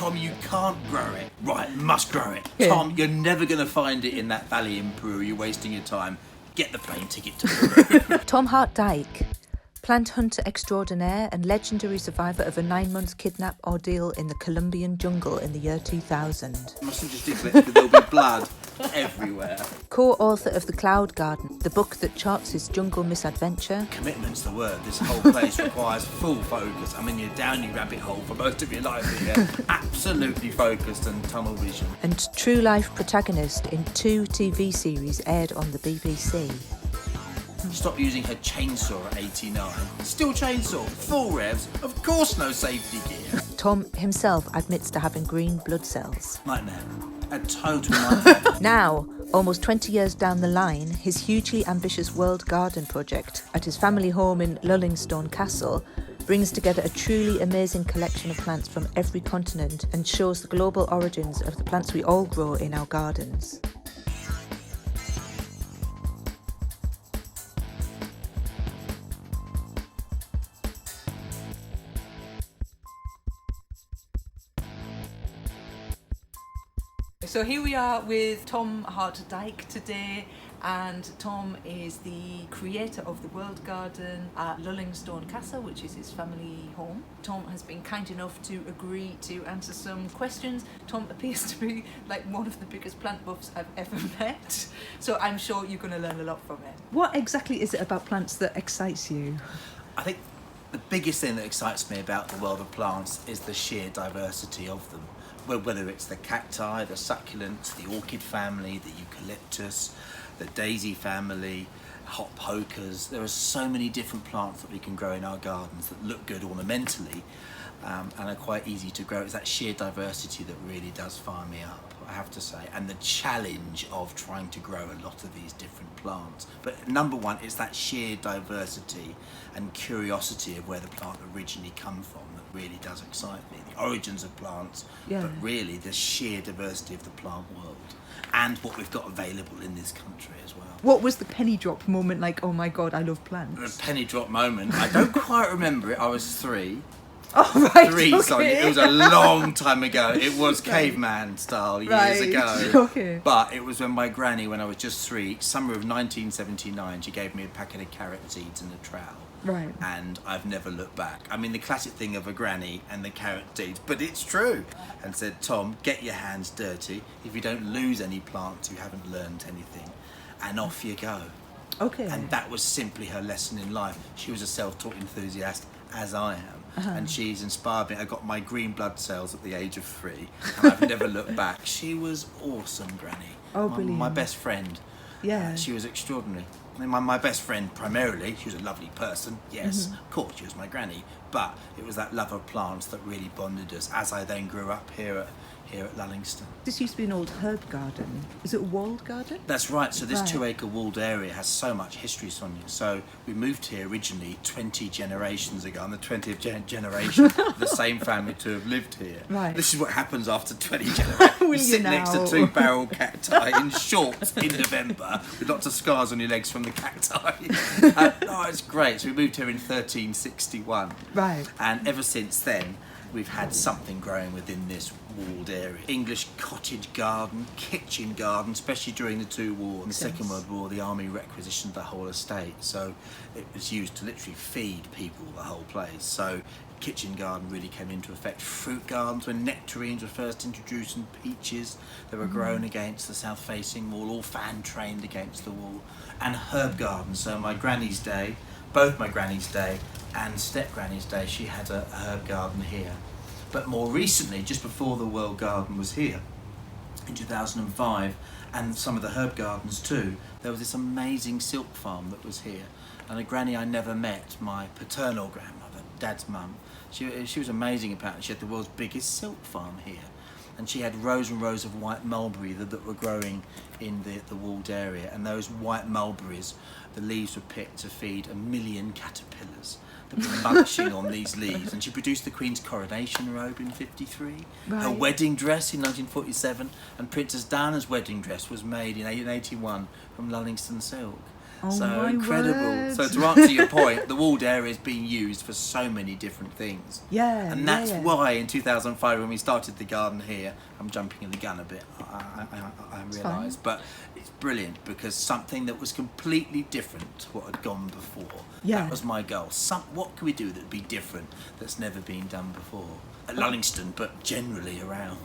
Tom, you can't grow it. Right, must grow it. Yeah. Tom, you're never going to find it in that valley in Peru. You're wasting your time. Get the plane ticket to Peru. Tom Hart Dyke, plant hunter extraordinaire and legendary survivor of a 9-month kidnap ordeal in the Colombian jungle in the year 2000. Mustn't just neglect that there'll be blood everywhere. Co-author of The Cloud Garden, the book that charts his jungle misadventure. Commitment's the word. This whole place requires full focus. I mean, you're down your rabbit hole for most of your life here. Absolutely focused and tunnel vision. And true life protagonist in 2 TV series aired on the BBC. Stop using her chainsaw at 89. Still chainsaw, full revs, of course no safety gear. Tom himself admits to having green blood cells. Nightmare. A total nightmare. Now, almost 20 years down the line, his hugely ambitious World Garden project at his family home in Lullingstone Castle brings together a truly amazing collection of plants from every continent and shows the global origins of the plants we all grow in our gardens. So here we are with Tom Hart Dyke today, and Tom is the creator of the World Garden at Lullingstone Castle, which is his family home. Tom has been kind enough to agree to answer some questions. Tom appears to be like one of the biggest plant buffs I've ever met, so I'm sure you're going to learn a lot from it. What exactly is it about plants that excites you? I think the biggest thing that excites me about the world of plants is the sheer diversity of them. Whether it's the cacti, the succulents, the orchid family, the eucalyptus, the daisy family, hot pokers. There are so many different plants that we can grow in our gardens that look good ornamentally and are quite easy to grow. It's that sheer diversity that really does fire me up, I have to say, and the challenge of trying to grow a lot of these different plants. But number one, it's that sheer diversity and curiosity of where the plant originally come from that really does excite me. The origins of plants, but really the sheer diversity of the plant world and what we've got available in this country as well. What was the penny drop moment like, oh my God, I love plants? The penny drop moment, I don't quite remember it. I was 3. Oh, right. 3, sorry. It was a long time ago. It was caveman style years ago. Okay. But it was when my granny, when I was just 3, summer of 1979, she gave me a packet of carrot seeds and a trowel. Right. And I've never looked back. I mean, the classic thing of a granny and the carrot seeds, but it's true. And said, Tom, get your hands dirty. If you don't lose any plants, you haven't learned anything. And off you go. Okay. And that was simply her lesson in life. She was a self-taught enthusiast, as I am. And she's inspired me. I got my green blood cells at the age of 3, and I've never looked back. She was awesome, Granny. Oh, brilliant. My best friend. Yeah. She was extraordinary. I mean, my best friend, primarily, she was a lovely person. Yes, of course, she was my granny. But it was that love of plants that really bonded us as I then grew up here at Lullingstone. This used to be an old herb garden. Is it a walled garden? That's right. So this 2-acre walled area has so much history, Sonia. So we moved here originally 20 generations ago. I'm the 20th generation of the same family to have lived here. Right. This is what happens after 20 generations. You sit next to 2 barrel cacti in shorts in November with lots of scars on your legs from the cacti. Oh, it's great. So we moved here in 1361. Right. And ever since then, we've had something growing within this walled area. English cottage garden, kitchen garden, especially during the 2 wars. In the Second World War, the army requisitioned the whole estate, so it was used to literally feed people the whole place. So kitchen garden really came into effect. Fruit gardens, when nectarines were first introduced and peaches that were grown against the south-facing wall, all fan-trained against the wall. And herb gardens, so my granny's day, both my granny's day and step-granny's day, she had a herb garden here. But more recently, just before the World Garden was here, in 2005, and some of the herb gardens too, there was this amazing silk farm that was here. And a granny I never met, my paternal grandmother, Dad's mum, she was amazing apparently. She had the world's biggest silk farm here. And she had rows and rows of white mulberry that were growing in the walled area. And those white mulberries, the leaves were picked to feed 1 million caterpillars that were munching on these leaves. And she produced the Queen's coronation robe in 1953, her wedding dress in 1947, and Princess Diana's wedding dress was made in 1881 from Lullingstone silk. Oh, so my incredible. word. So to answer your point, the walled area is being used for so many different things. Yeah. And that's yeah. why in 2005 when we started the garden here, I'm jumping the gun a bit, I realise, but it's brilliant because something that was completely different to what had gone before. Yeah. That was my goal. What can we do that would be different that's never been done before? At Lullingstone, but generally around.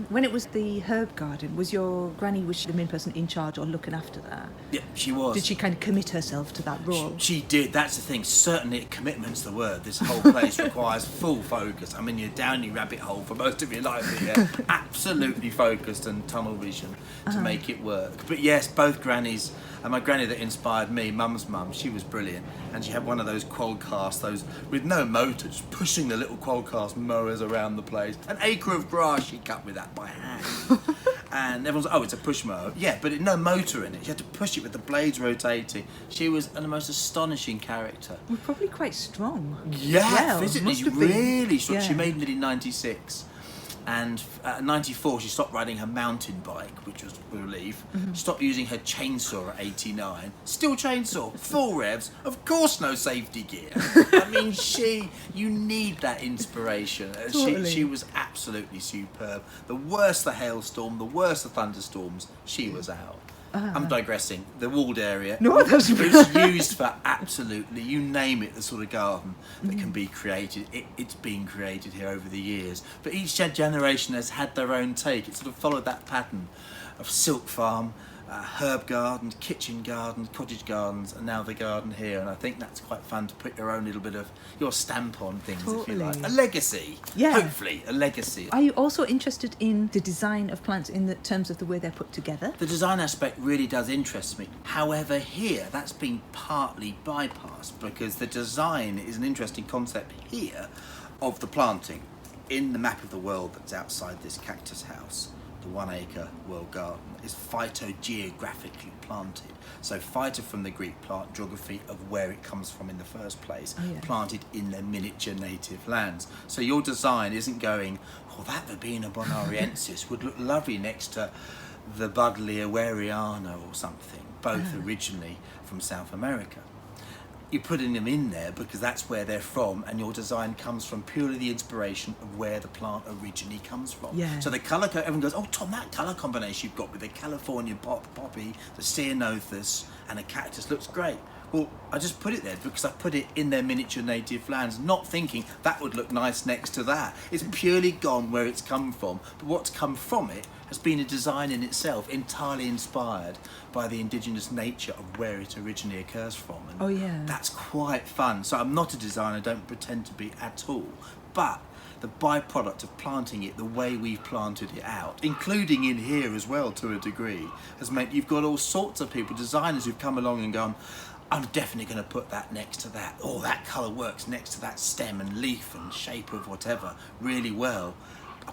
When it was the herb garden, was your granny, was she the main person in charge or looking after that? Yeah, she was. Did she kind of commit herself to that role? She did, that's the thing. Certainly, commitment's the word. This whole place requires full focus. I mean, you're down your rabbit hole for most of your life here. Absolutely focused and tunnel vision to make it work. But yes, both grannies, and my granny that inspired me, Mum's mum, she was brilliant. And she had one of those quadcast, those with no motor, just pushing the little quadcast mowers around the place. An acre of grass she cut with that by hand. And everyone's like, oh, it's a push mower. Yeah, but no motor in it. You had to push it with the blades rotating. She was the most astonishing character. Well, probably quite strong. Yeah, Well, physically, must have been. really strong. Yeah. She made it in 96. And at 94, she stopped riding her mountain bike, which was a relief. Stopped using her chainsaw at 89. Still chainsaw, full revs. Of course, no safety gear. I mean, you need that inspiration. Totally. She was absolutely superb. The worse the hailstorm, the worse the thunderstorms, she was out. I'm digressing. The walled area. No, that's It's used for absolutely, you name it, the sort of garden that can be created. It's been created here over the years. But each generation has had their own take. It sort of followed that pattern of silk farm, herb gardens, kitchen gardens, cottage gardens, and now the garden here. And I think that's quite fun to put your own little bit of your stamp on things, if you Totally. like. A legacy. Yeah. Hopefully, a legacy. Are you also interested in the design of plants in the terms of the way they're put together? The design aspect really does interest me. However, here, that's been partly bypassed because the design is an interesting concept here of the planting. In the map of the world that's outside this cactus house, the 1 acre world garden is phytogeographically planted. So phyto from the Greek, plant, geography of where it comes from in the first place, planted in their miniature native lands. So your design isn't going, oh, that Verbena bonariensis would look lovely next to the Buddleia weriana or something, both originally from South America. You're putting them in there because that's where they're from, and your design comes from purely the inspiration of where the plant originally comes from. Yeah. So the colour, everyone goes, oh Tom, that colour combination you've got with the California poppy, the ceanothus and a cactus looks great. Well, I just put it there because I put it in their miniature native lands, not thinking that would look nice next to that. It's purely gone where it's come from, but what's come from it has been a design in itself, entirely inspired by the indigenous nature of where it originally occurs from. And that's quite fun. So I'm not a designer, don't pretend to be at all, but the byproduct of planting it the way we've planted it out, including in here as well to a degree, has meant you've got all sorts of people, designers who've come along and gone, I'm definitely going to put that next to that. Oh, that colour works next to that stem and leaf and shape of whatever really well. I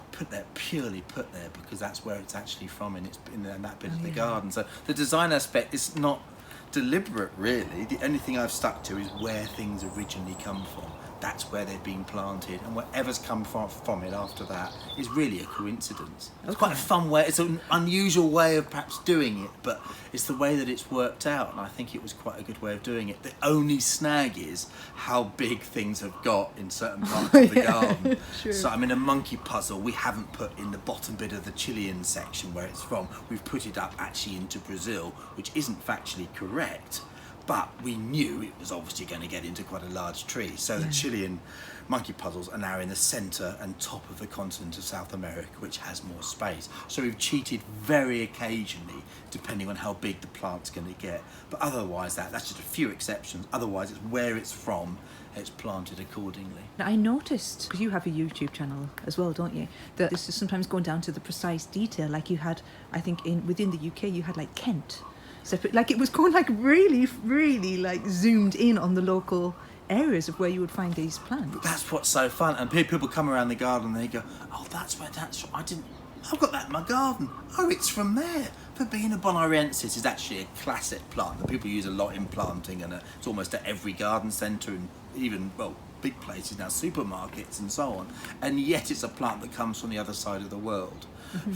purely put there because that's where it's actually from, and it's in that bit of the garden. So the design aspect is not deliberate, really. The only thing I've stuck to is where things originally come from. That's where they've been planted, and whatever's come from it after that is really a coincidence. It's quite a fun way, it's an unusual way of perhaps doing it, but it's the way that it's worked out, and I think it was quite a good way of doing it. The only snag is how big things have got in certain parts of the garden. True. So I mean, a monkey puzzle we haven't put in the bottom bit of the Chilean section where it's from. We've put it up actually into Brazil, which isn't factually correct. But we knew it was obviously going to get into quite a large tree. So the Chilean monkey puzzles are now in the centre and top of the continent of South America, which has more space. So we've cheated very occasionally, depending on how big the plant's going to get. But otherwise, that's just a few exceptions. Otherwise, it's where it's from, it's planted accordingly. Now, I noticed, because you have a YouTube channel as well, don't you, that this is sometimes going down to the precise detail. Like you had, I think, within the UK, you had like Kent. Separate, like it was going like really, really like zoomed in on the local areas of where you would find these plants. That's what's so fun. And people come around the garden and they go, oh, that's where that's from. I've got that in my garden. Oh, it's from there. Verbena bonariensis is actually a classic plant that people use a lot in planting, and it's almost at every garden centre and even, well, big places now, supermarkets and so on. And yet it's a plant that comes from the other side of the world.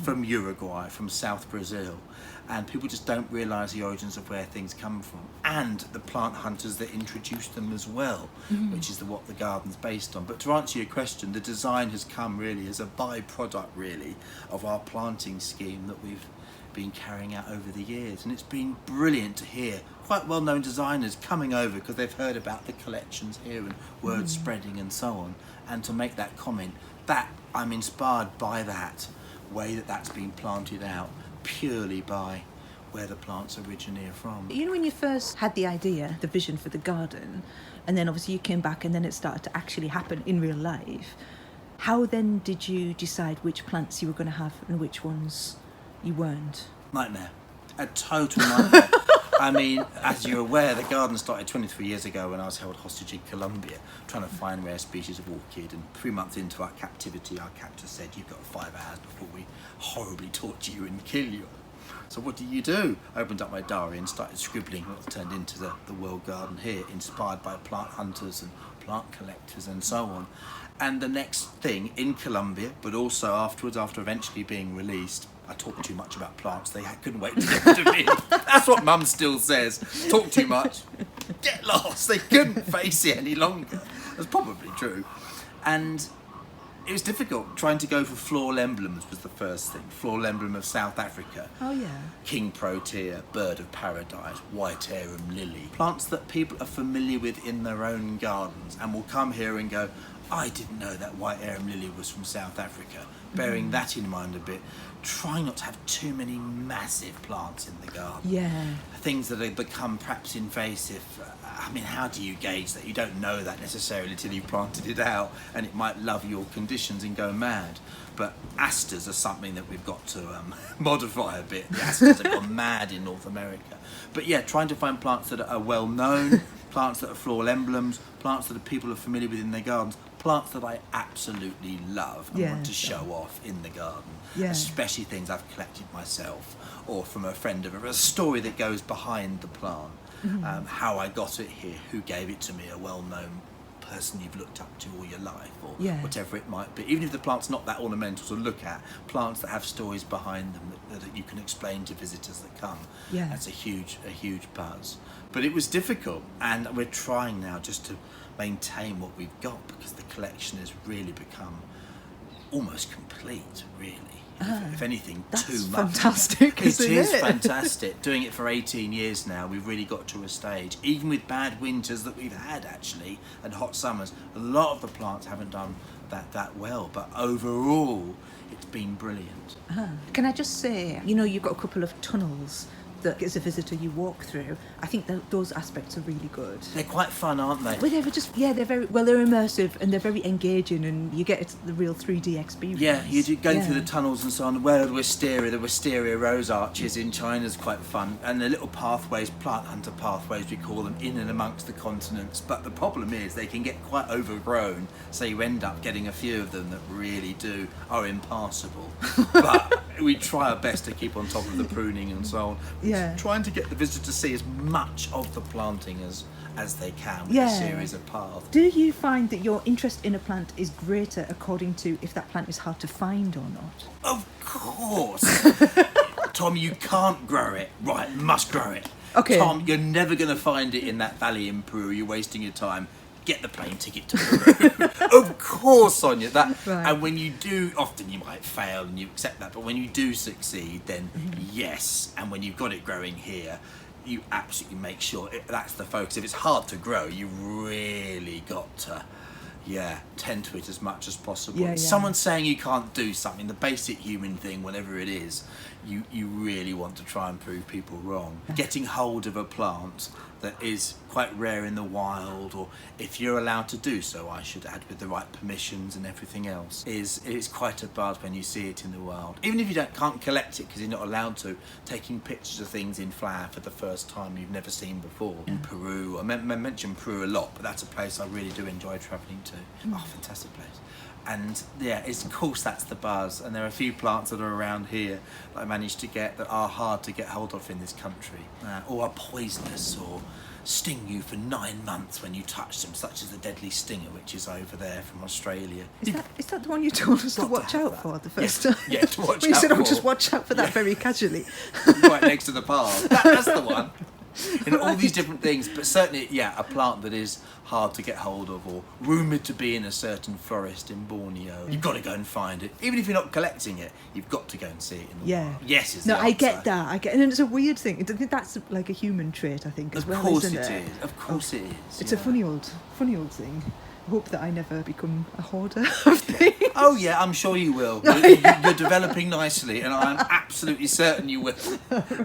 from Uruguay, from South Brazil, and people just don't realise the origins of where things come from, and the plant hunters that introduced them as well, which is what the garden's based on. But to answer your question, the design has come really as a byproduct really of our planting scheme that we've been carrying out over the years, and it's been brilliant to hear quite well-known designers coming over because they've heard about the collections here and word spreading and so on, and to make that comment that I'm inspired by that way that that's been planted out purely by where the plants originate from. You know, when you first had the idea, the vision for the garden, and then obviously you came back and then it started to actually happen in real life, how then did you decide which plants you were going to have and which ones you weren't? Nightmare. A total nightmare. I mean, as you're aware, the garden started 23 years ago when I was held hostage in Colombia, trying to find rare species of orchid. And 3 months into our captivity, our captor said, "You've got 5 hours before we horribly torture you and kill you." So what do? I opened up my diary and started scribbling what turned into the world garden here, inspired by plant hunters and plant collectors and so on. And the next thing, in Colombia, but also afterwards, after eventually being released, I talked too much about plants. They couldn't wait to get rid of me. That's what Mum still says. Talk too much, get lost. They couldn't face it any longer. That's probably true. And it was difficult. Trying to go for floral emblems was the first thing. Floral emblem of South Africa. Oh yeah. King Protea, bird of paradise, white arum lily. Plants that people are familiar with in their own gardens and will come here and go, "I didn't know that white arum lily was from South Africa." Bearing that in mind a bit, trying not to have too many massive plants in the garden. Yeah. Things that have become perhaps invasive. I mean, how do you gauge that? You don't know that necessarily till you've planted it out, and it might love your conditions and go mad. But asters are something that we've got to modify a bit. The asters have gone mad in North America. But yeah, trying to find plants that are well known, plants that are floral emblems, plants that people are familiar with in their gardens, plants that I absolutely love and want to show off in the garden, especially things I've collected myself or from a friend of a story that goes behind the plant, how I got it here, who gave it to me, a well-known person you've looked up to all your life, or whatever it might be. Even if the plant's not that ornamental to look at, plants that have stories behind them that you can explain to visitors that come, that's a huge buzz. But it was difficult, and we're trying now just to maintain what we've got, because the collection has really become almost complete, really. If anything, too much. Fantastic, isn't it? It is fantastic. Doing it for 18 years now, we've really got to a stage, even with bad winters that we've had actually, and hot summers, a lot of the plants haven't done that well, but overall, it's been brilliant. Can I just say, you know, you've got a couple of tunnels that as a visitor you walk through. I think that those aspects are really good. They're quite fun, aren't they? Well, they're very well. They're immersive and they're very engaging, and you get the real 3D experience. Yeah, you do go through the tunnels and so on. Well, the wisteria rose arches in China is quite fun, and the little pathways, plant hunter pathways we call them, in and amongst the continents. But the problem is they can get quite overgrown, so you end up getting a few of them that really are impassable. But we try our best to keep on top of the pruning and so on. Trying to get the visitor to see as much of the planting as they can with a series of paths. Do you find that your interest in a plant is greater according to if that plant is hard to find or not? Of course. Tom, you can't grow it. Right, must grow it. Okay. Tom, you're never going to find it in that valley in Peru. You're wasting your time. Get the plane ticket to Peru. Of course, Sonia. And when you do, often you might fail and you accept that, but when you do succeed, then yes. And when you've got it growing here, you absolutely make sure that's the focus. If it's hard to grow, you really got to tend to it as much as possible. Someone saying you can't do something, the basic human thing, whatever it is, you really want to try and prove people wrong. Getting hold of a plant that is quite rare in the wild, or if you're allowed to do so, I should add, with the right permissions and everything else, is quite a buzz when you see it in the wild. Even if you can't collect it because you're not allowed to, taking pictures of things in flower for the first time you've never seen before. In Peru, I mention Peru a lot, but that's a place I really do enjoy travelling to. Oh, fantastic place. And of course that's the buzz, and there are a few plants that are around here that I managed to get that are hard to get hold of in this country, or are poisonous, or sting you for 9 months when you touch them, such as the deadly stinger, which is over there from Australia. Is that the one you told us to Got to watch have out that. for the first Yes, time? yeah, to watch Well, you out said, "Oh, for." just watch out for that," very casually. Right next to the path. That's the one. All these different things, but certainly, a plant that is hard to get hold of, or rumoured to be in a certain forest in Borneo. You've got to go and find it. Even if you're not collecting it, you've got to go and see it in the wild. Yes is the No, I answer. get that. And it's a weird thing. I think that's like a human trait, I think, as Of well, course isn't it it? is. Of course it is. It's a funny old thing. I hope that I never become a hoarder of things. Oh yeah, I'm sure you will. You're developing nicely, and I'm absolutely certain you will.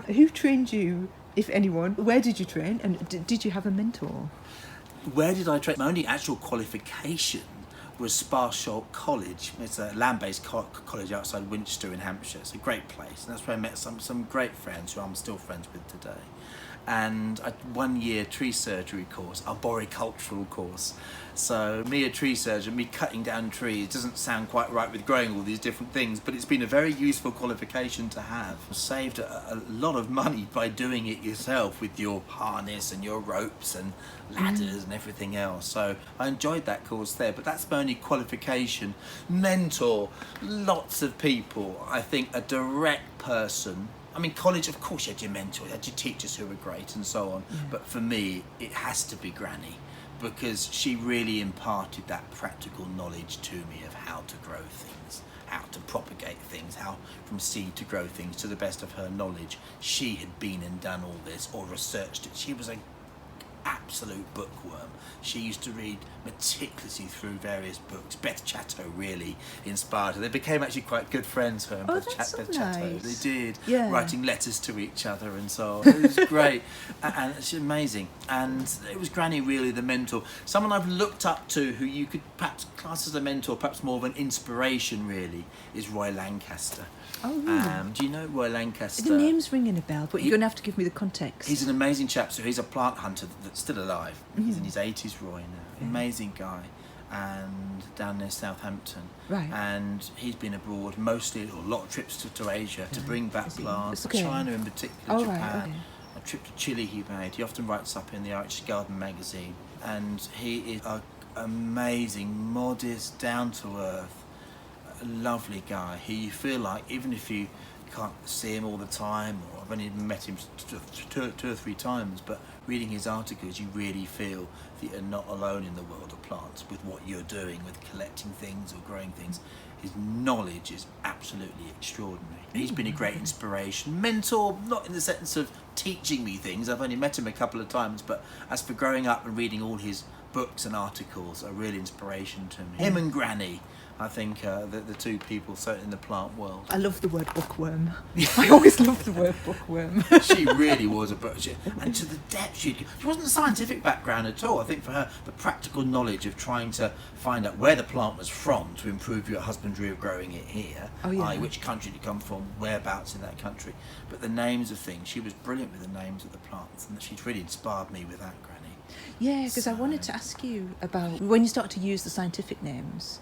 Who trained you, if anyone? Where did you train? And did you have a mentor? Where did I train? My only actual qualification was Sparsholt College. It's a land-based college outside Winchester in Hampshire. It's a great place, and that's where I met some great friends who I'm still friends with today. And a 1-year tree surgery course, arboricultural course. So me, a tree surgeon, me cutting down trees doesn't sound quite right with growing all these different things, but it's been a very useful qualification to have. Saved a lot of money by doing it yourself with your harness and your ropes and ladders and everything else. So I enjoyed that course there, but that's my only qualification. Mentor, lots of people. I think a direct person. I mean, college, of course, you had your mentors, you had your teachers who were great and so on. But for me, it has to be Granny, because she really imparted that practical knowledge to me of how to grow things, how to propagate things, how from seed to grow things to the best of her knowledge. She had been and done all this, or researched it. She was an absolute bookworm. She used to read meticulously through various books. Beth Chatto really inspired her. They became actually quite good friends, her and Oh, Beth that's so Chatto. nice. They did, Yeah. writing letters to each other and so on. It was great, and it's amazing. And it was Granny really the mentor. Someone I've looked up to, who you could perhaps class as a mentor, perhaps more of an inspiration really, is Roy Lancaster. Oh, really? Do you know Roy Lancaster? The name's ringing a bell, but you're going to have to give me the context. He's an amazing chap. So he's a plant hunter that's still alive. He's in his 80s, Roy, now. Amazing guy. And down near Southampton. Right. And he's been abroad mostly, or a lot of trips to Asia to bring back Is he? plants. Okay. China in particular, Oh, Japan. right, okay. A trip to Chile he made. He often writes up in the Irish Garden magazine. And he is an amazing, modest, down-to-earth, lovely guy who you feel like, even if you can't see him all the time, or I've only met him two or three times, but reading his articles you really feel that you're not alone in the world of plants with what you're doing with collecting things or growing things. His knowledge is absolutely extraordinary. He's been a great inspiration, mentor, not in the sense of teaching me things. I've only met him a couple of times, but as for growing up and reading all his books and articles, a real inspiration to me. Him and Granny, I think, the two people certainly in the plant world. I love the word bookworm. I always love the word bookworm. She really was a butcher, and to the depth she wasn't a scientific background at all. I think for her, the practical knowledge of trying to find out where the plant was from to improve your husbandry of growing it here, Oh, yeah. i.e. which country did it come from, whereabouts in that country, but the names of things, she was brilliant with the names of the plants, and she's really inspired me with that, Granny. Yeah, because I wanted to ask you about when you start to use the scientific names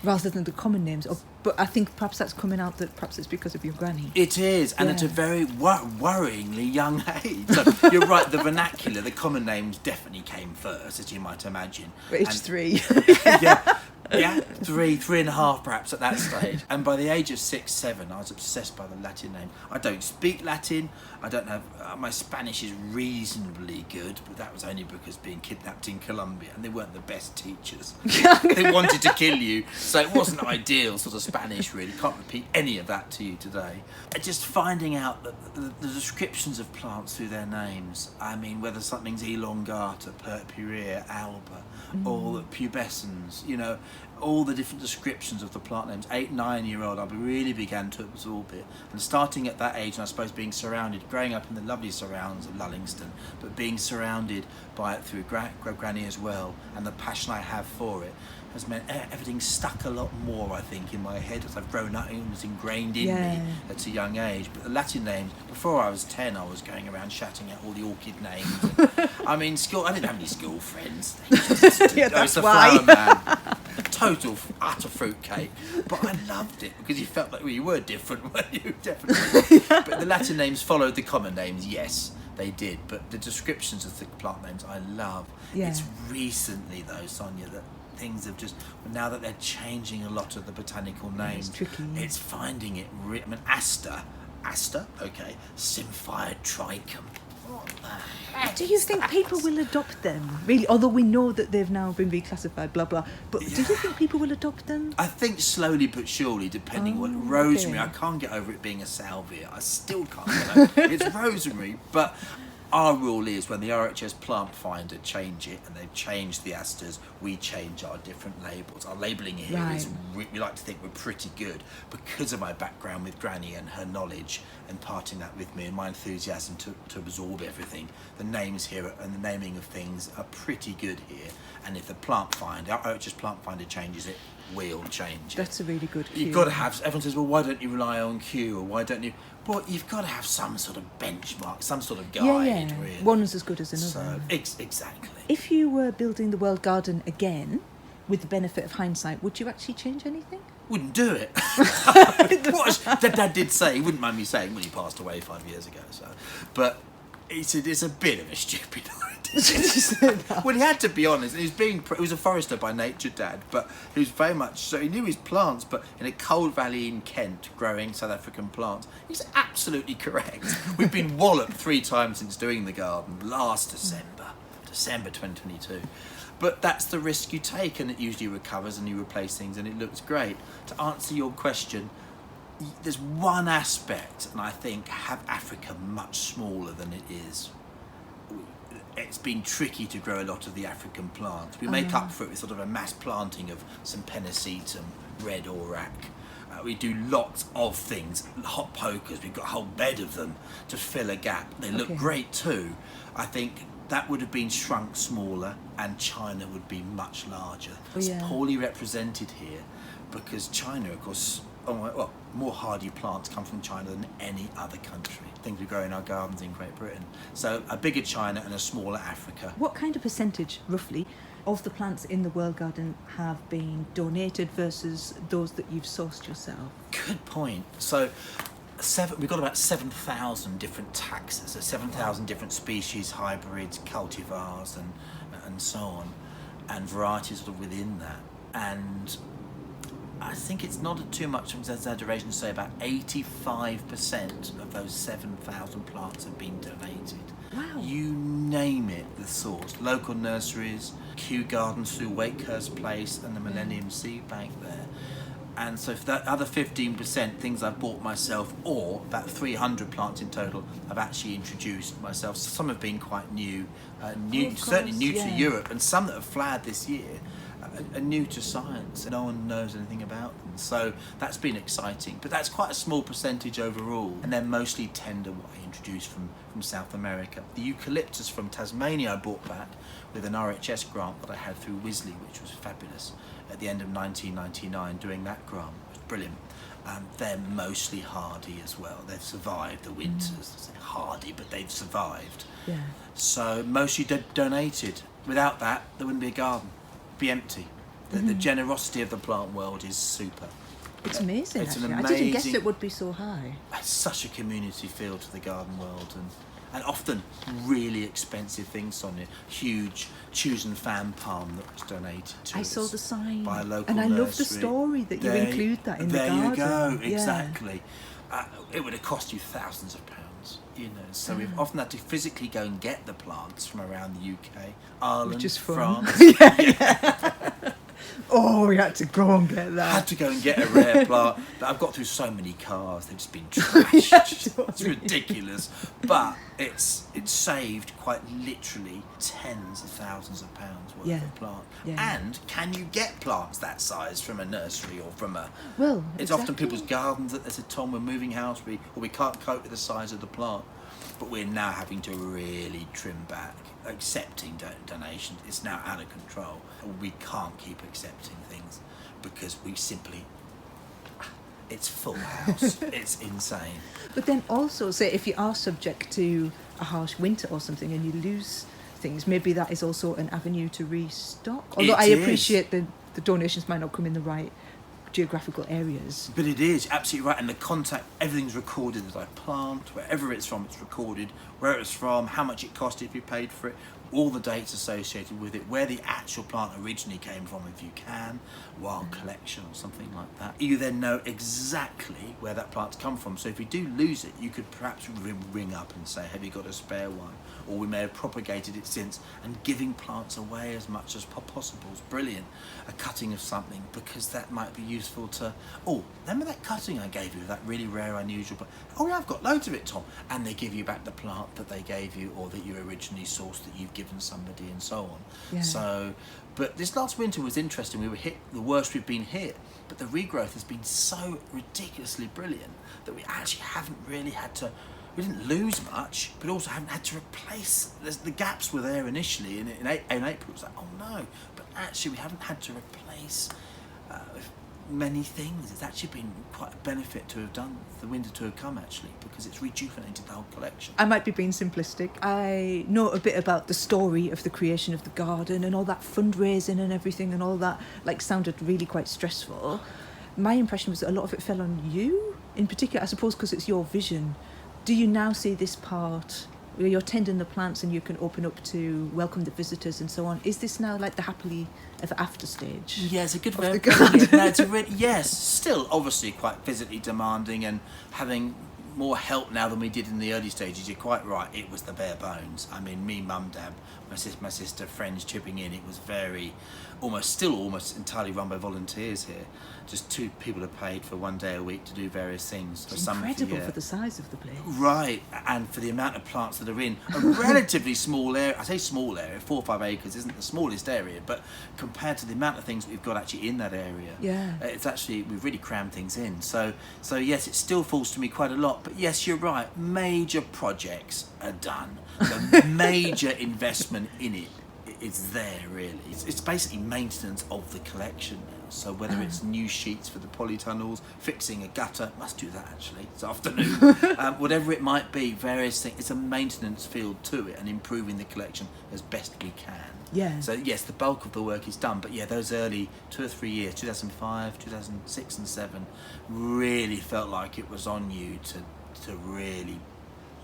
rather than the common names. But I think perhaps that's coming out that perhaps it's because of your granny. It is, and at a Yeah. very worryingly young age. So you're right, the vernacular, the common names definitely came first, as you might imagine. But age And- 3. yeah, three and a half perhaps at that stage. And by the age of 6, 7, I was obsessed by the Latin name. I don't speak Latin. I don't have. My Spanish is reasonably good, but that was only because being kidnapped in Colombia, and they weren't the best teachers. They wanted to kill you, so it wasn't ideal sort of Spanish. Really, can't repeat any of that to you today. And just finding out that the descriptions of plants through their names. I mean, whether something's elongata, purpurea, alba, or pubescens, you know, all the different descriptions of the plant names. 8, 9-year-old, I really began to absorb it. And starting at that age, and I suppose being surrounded, growing up in the lovely surrounds of Lullingstone, but being surrounded by it through Granny as well, and the passion I have for it, has meant everything stuck a lot more, I think, in my head as I've grown up. It was ingrained in me at a young age. But the Latin names, before I was 10, I was going around shouting out all the orchid names. And, I mean, I didn't have any school friends. Yeah, I that's was a why. flower man. Total utter fruitcake, but I loved it because you felt like you were different, weren't you? Definitely. But the Latin names followed the common names, yes, they did. But the descriptions of the plant names I love. Yeah. It's recently though, Sonia, that things have just, now that they're changing a lot of the botanical names, it's tricky, yeah. it's finding it I mean, aster, okay, Symphyre trichum. What the heck Do you is think that? people will adopt them? Really? Although we know that they've now been reclassified, blah, blah. But do you think people will adopt them? I think slowly but surely, depending what Oh, rosemary. okay. I can't get over it being a salvia. I still can't get over it. It's rosemary, but our rule is when the RHS plant finder change it, and they've changed the asters, we change our different labels. Our labelling here is, Right. we like to think we're pretty good because of my background with Granny and her knowledge and parting that with me and my enthusiasm to absorb everything. The names here and the naming of things are pretty good here. And if the plant finder, our RHS plant finder changes it, we'll change it. That's a really good cue. You've got to have, everyone says, well, why don't you rely on Q, or why don't you, well, you've got to have some sort of benchmark, some sort of guide, really. One's as good as another. So, exactly. If you were building the world garden again, with the benefit of hindsight, would you actually change anything? Wouldn't do it. Dad did say, he wouldn't mind me saying when he passed away 5 years ago, so, but it's a bit of a stupid idea. Well, he had to be honest. He was a forester by nature, Dad, but he was very much so. He knew his plants, but in a cold valley in Kent, growing South African plants, he's absolutely correct. We've been walloped 3 times since doing the garden. Last December 2022. But that's the risk you take, and it usually recovers, and you replace things, and it looks great. To answer your question, there's one aspect, and I think have Africa much smaller than it is. It's been tricky to grow a lot of the African plants. We make up for it with sort of a mass planting of some Pennisetum, red orac. We do lots of things, hot pokers, we've got a whole bed of them to fill a gap. They look great too. I think that would have been shrunk smaller, and China would be much larger. It's poorly represented here because China, of course, more hardy plants come from China than any other country. Things we grow in our gardens in Great Britain. So a bigger China and a smaller Africa. What kind of percentage, roughly, of the plants in the world garden have been donated versus those that you've sourced yourself? Good point. So we've got about 7,000 different taxa, so 7,000 different species, hybrids, cultivars, and so on, and varieties sort of within that. And I think it's not too much of an exaggeration to say about 85% of those 7,000 plants have been donated. Wow. You name it, the source. Local nurseries, Kew Gardens through Wakehurst Place and the Millennium Seed Bank there. And so for that other 15%, things I've bought myself, or about 300 plants in total, I've actually introduced myself. Some have been quite new, certainly new to Europe, and some that have flowered this year are new to science. No one knows anything about them. So that's been exciting. But that's quite a small percentage overall. And they're mostly tender, what I introduced from South America. The eucalyptus from Tasmania I bought back with an RHS grant that I had through Wisley, which was fabulous. At the end of 1999, doing that grant was brilliant. They're mostly hardy as well. They've survived the winters. Hardy, but they've survived. Yeah. So mostly donated. Without that, there wouldn't be a garden. It'd be empty. The generosity of the plant world is super. It's amazing, It's an actually. I didn't guess amazing- it would be so high. It's such a community feel to the garden world, and often really expensive things, Sonia. Huge Chusan fan palm that was donated to I us saw the sign. by a local and I love the nursery. story that you include that in the garden. There you go, Yeah. exactly. It would have cost you thousands of pounds, you know. So we've often had to physically go and get the plants from around the UK, Ireland, Which is fun. France. Oh, we had to go and get I that. had to go and get a rare plant. But I've got through so many cars; they've just been trashed. It's ridiculous. But it's saved quite literally tens of thousands of pounds worth of plant. Yeah. And can you get plants that size from a nursery or from a? Well, It's often people's gardens that they said, Tom, we're moving house, we can't cope with the size of the plant. But we're now having to really trim back, accepting donations. It's now out of control. We can't keep accepting things because we simply, it's full house. It's insane. But then also, say, if you are subject to a harsh winter or something and you lose things, maybe that is also an avenue to restock. Although It I is. appreciate the donations might not come in the right geographical areas. But it is absolutely right, and the contact, everything's recorded as I plant, wherever it's from, it's recorded, where it's from, how much it cost if you paid for it, all the dates associated with it, where the actual plant originally came from, if you can, wild collection or something like that. You then know exactly where that plant's come from. So if you do lose it, you could perhaps ring up and say, have you got a spare one? Or we may have propagated it since, and giving plants away as much as possible is brilliant. A cutting of something, because that might be useful to, oh, remember that cutting I gave you, that really rare, unusual plant? Oh yeah, I've got loads of it, Tom. And they give you back the plant that they gave you, or that you originally sourced that you've given somebody, and so on. Yeah. So, but this last winter was interesting. We were hit the worst we've been hit, but the regrowth has been so ridiculously brilliant that we actually haven't really had to, we didn't lose much, but also haven't had to replace, the gaps were there initially in April. It was like, oh no, but actually we haven't had to replace many things. It's actually been quite a benefit to have done the winter to have come, actually, because it's rejuvenated the whole collection. I might be being simplistic. I know a bit about the story of the creation of the garden and all that fundraising and everything, and all that sounded really quite stressful. My impression was that a lot of it fell on you in particular, I suppose because it's your vision. Do you now see this part where you're tending the plants and you can open up to welcome the visitors and so on? Is this now like the happily ever after stage? Yeah, it's a good way of of the putting it. garden? No, it's a really, yes, still obviously quite physically demanding and having more help now than we did in the early stages. You're quite right, it was the bare bones. I mean, me, mum, dad, my sister, friends chipping in. It was still almost entirely run by volunteers here. Just 2 people are paid for 1 day a week to do various things. It's incredible for the size of the place. Right, and for the amount of plants that are in a relatively small area. I say small area, 4 or 5 acres isn't the smallest area, but compared to the amount of things we've got actually in that area, yeah, it's actually, we've really crammed things in. So yes, it still falls to me quite a lot, but yes, you're right, major projects are done. The major investment in it is there, really. It's basically maintenance of the collection now. So whether it's new sheets for the polytunnels, fixing a gutter, must do that actually this afternoon, whatever it might be, various things, it's a maintenance field to it and improving the collection as best we can. Yeah. So yes, the bulk of the work is done, but yeah, those early 2 or 3 years, 2005, 2006 and 2007, really felt like it was on you to really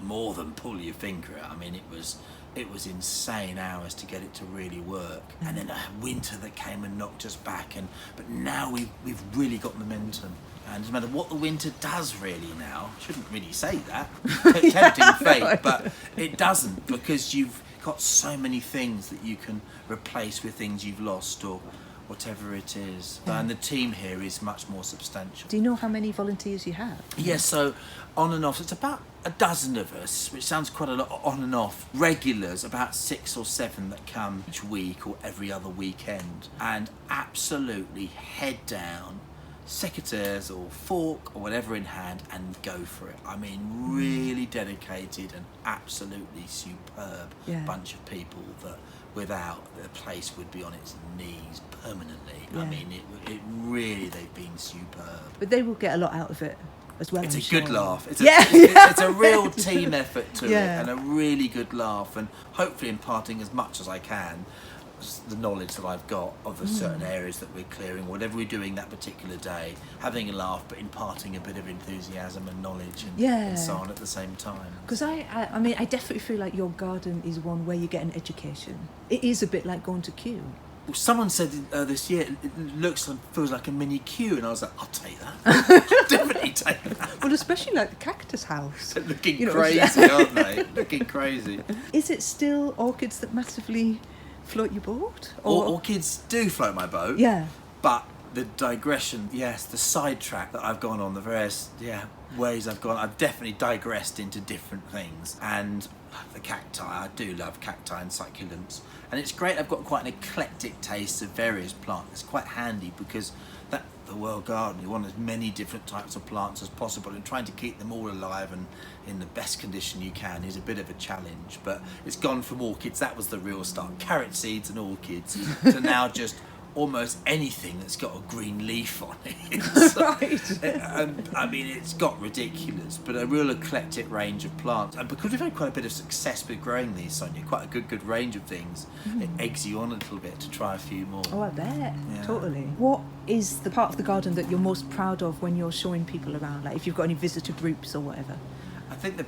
more than pull your finger out. I mean, it was insane hours to get it to really work, and then a winter that came and knocked us back. But now we've really got momentum, and no matter what the winter does, really now, shouldn't really say that, tempting fate, but it doesn't, because you've got so many things that you can replace with things you've lost or whatever it is. And the team here is much more substantial. Do you know how many volunteers you have? Yes, so on and off, it's about a dozen of us, which sounds quite a lot. On and off, regulars, about 6 or 7 that come each week or every other weekend, and absolutely head down, secateurs or fork or whatever in hand, and go for it. I mean, really dedicated and absolutely superb bunch of people that without the place would be on its knees permanently. I mean, it really, they've been superb. But they will get a lot out of it as well. It's I'm a sure. good laugh. It's it's a real team effort to it, Yeah. and a really good laugh, and hopefully imparting as much as I can the knowledge that I've got of the certain areas that we're clearing, whatever we're doing that particular day, having a laugh but imparting a bit of enthusiasm and knowledge and so on at the same time. Because I mean, I definitely feel like your garden is one where you get an education. It is a bit like going to Kew. Well, someone said this year it looks and feels like a mini queue, and I was like, I'll take that. I'll definitely take that. Well, especially like the cactus house. Looking crazy, aren't they? Looking crazy. Is it still orchids that massively float your boat? Orchids do float my boat. Yeah. But the digression, yes, the sidetrack that I've gone on, the various ways I've gone, I've definitely digressed into different things. And the cacti, I do love cacti and succulents. And it's great, I've got quite an eclectic taste of various plants. It's quite handy because the world garden, you want as many different types of plants as possible, and trying to keep them all alive and in the best condition you can is a bit of a challenge. But it's gone from orchids, that was the real start, carrot seeds and orchids, to now just almost anything that's got a green leaf on it. I mean, it's got ridiculous, but a real eclectic range of plants. And because we've had quite a bit of success with growing these, Sonia, quite a good range of things, it eggs you on a little bit to try a few more. Oh, I bet. Yeah. Totally. What is the part of the garden that you're most proud of when you're showing people around? Like if you've got any visitor groups or whatever? I think the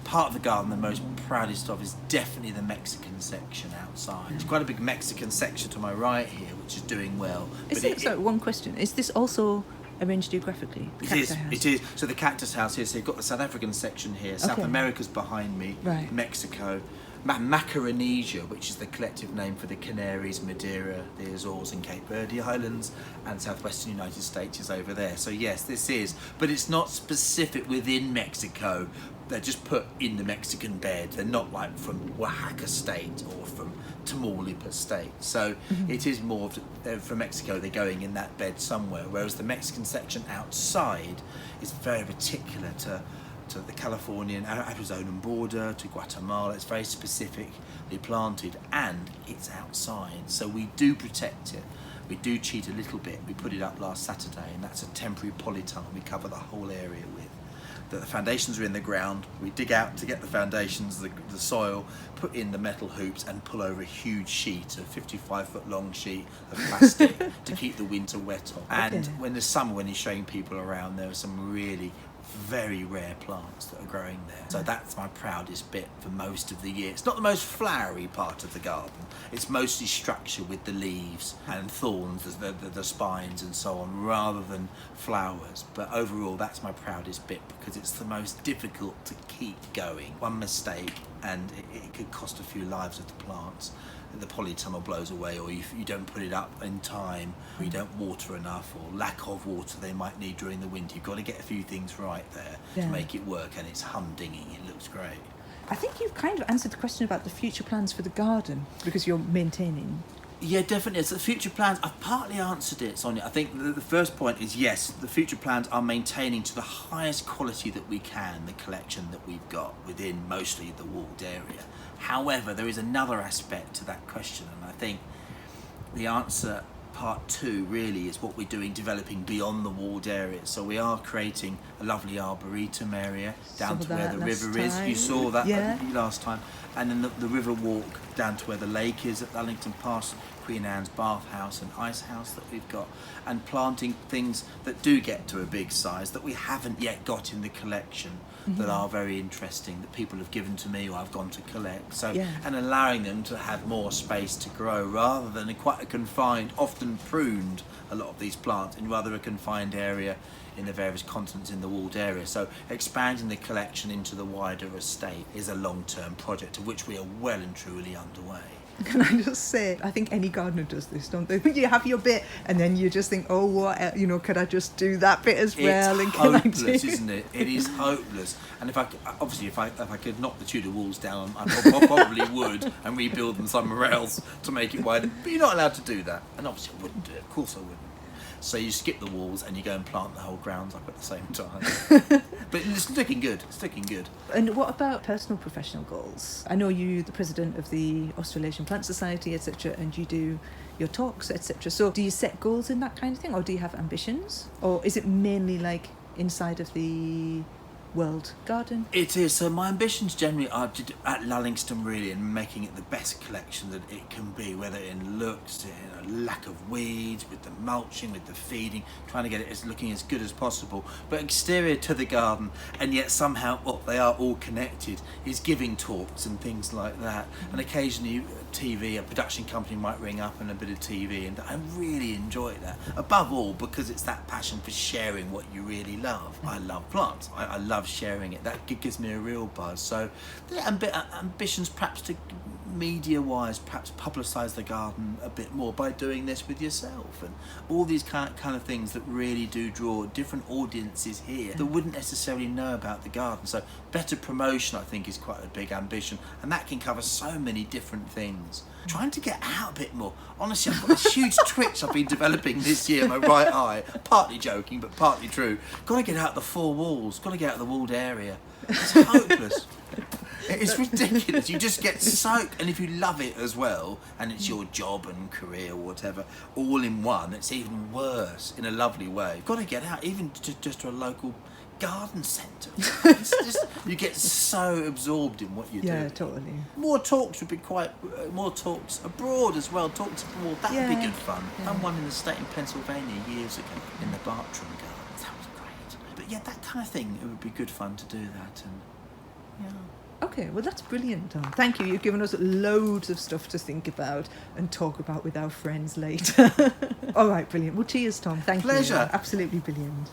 part of the garden I'm most proudest of is definitely the Mexican section outside. There's quite a big Mexican section to my right here, which is doing well. Sorry, one question. Is this also arranged geographically? It is. So the cactus house here, so you've got the South African section here, South America's behind me, right. Mexico, Macaronesia, which is the collective name for the Canaries, Madeira, the Azores and Cape Verde Islands, and southwestern United States is over there. So yes, this is, but it's not specific within Mexico. They're just put in the Mexican bed. They're not like from Oaxaca state or from Tamaulipas state. So it is more from Mexico, they're going in that bed somewhere, whereas the Mexican section outside is very particular to the Californian, Arizonan border, to Guatemala. It's very specifically planted and it's outside. So we do protect it. We do cheat a little bit. We put it up last Saturday, and that's a temporary polytunnel we cover the whole area with. The foundations are in the ground. We dig out to get the foundations, the soil, put in the metal hoops and pull over a huge sheet, a 55-foot long sheet of plastic to keep the winter wet off. And when there's summer, when you're showing people around, there are some really very rare plants that are growing there. So that's my proudest bit for most of the year. It's not the most flowery part of the garden. It's mostly structure with the leaves and thorns, the spines and so on, rather than flowers. But overall, that's my proudest bit because it's the most difficult to keep going. One mistake and it could cost a few lives of the plants. The polytunnel blows away, or you don't put it up in time, or you don't water enough, or lack of water they might need during the winter. You've got to get a few things right there to make it work, and it's humdinging. It looks great. I think you've kind of answered the question about the future plans for the garden because you're maintaining. Yeah, definitely. So the future plans, I've partly answered it, Sonia. I think the first point is yes, the future plans are maintaining to the highest quality that we can the collection that we've got within mostly the walled area. However, there is another aspect to that question, and I think the answer, part two, really is what we're doing developing beyond the walled area. So we are creating a lovely arboretum area down to where the river is. You saw that last time. And then the river walk down to where the lake is at Lullingstone, past Queen Anne's bathhouse and ice house that we've got, and planting things that do get to a big size that we haven't yet got in the collection that are very interesting, that people have given to me or I've gone to collect. So and allowing them to have more space to grow rather than quite a confined, often pruned, a lot of these plants in rather a confined area in the various continents in the walled area. So expanding the collection into the wider estate is a long-term project of which we are well and truly underway. Can I just say, I think any gardener does this, don't they? You have your bit and then you just think, oh, what, could I just do that bit as well? It's hopeless, isn't it? It is hopeless. And if I could knock the Tudor walls down, I probably would and rebuild them somewhere else to make it wider. But you're not allowed to do that. And obviously I wouldn't do it. Of course I wouldn't. So you skip the walls and you go and plant the whole grounds up at the same time. But it's looking good. It's looking good. And what about personal professional goals? I know you're the president of the Australasian Plant Society, etc., and you do your talks, etc. So do you set goals in that kind of thing, or do you have ambitions? Or is it mainly like inside of the world garden? It is. So my ambitions generally are at Lullingstone really, and making it the best collection that it can be, whether in looks, in a lack of weeds, with the mulching, with the feeding, trying to get it looking as good as possible. But exterior to the garden, and yet somehow, they are all connected, is giving talks and things like that. And occasionally TV, a production company might ring up and a bit of TV, and I really enjoy that. Above all, because it's that passion for sharing what you really love. I love plants. I love sharing it. That gives me a real buzz. So ambitions perhaps to media-wise, perhaps publicise the garden a bit more by doing this with yourself, and all these kind of things that really do draw different audiences here that wouldn't necessarily know about the garden. So better promotion, I think, is quite a big ambition, and that can cover so many different things. Trying to get out a bit more. Honestly, I've got this huge twitch I've been developing this year in my right eye, partly joking but partly true. Got to get out the four walls, got to get out of the walled area. It's hopeless. it's ridiculous. You just get soaked, and if you love it as well, and it's your job and career or whatever, all in one, it's even worse in a lovely way. You've got to get out, even just to a local garden centre. It's just, you get so absorbed in what you do. Yeah, totally. More talks would be more talks abroad as well. Talks abroad, that would be good fun. Done one in the state in Pennsylvania years ago in the Bartram Gardens. That was great. But yeah, that kind of thing, it would be good fun to do that. And yeah. Okay, well that's brilliant, Tom. Thank you. You've given us loads of stuff to think about and talk about with our friends later. All right, brilliant. Well, cheers, Tom. Thank you. Pleasure. Absolutely brilliant.